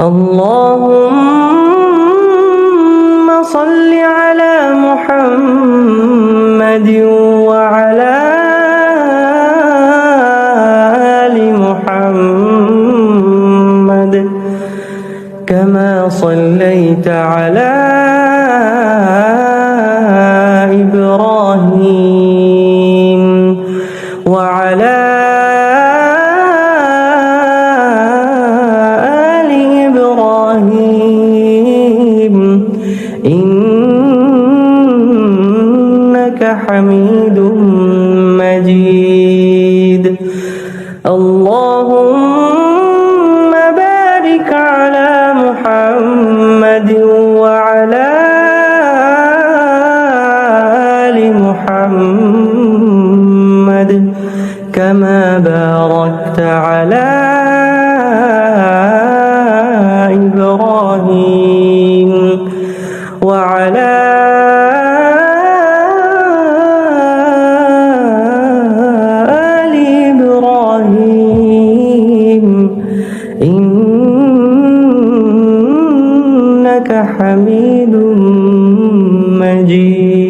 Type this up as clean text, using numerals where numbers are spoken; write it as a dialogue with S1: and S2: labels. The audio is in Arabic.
S1: اللهم صل على محمد وعلى آل محمد كما صليت على إبراهيم وعلى آل إبراهيم إنك حميد مجيد. اللهم بارك على محمد وعلى آل محمد كما باركت على إبراهيم وعلى آل إبراهيم إنك حميد مجيد.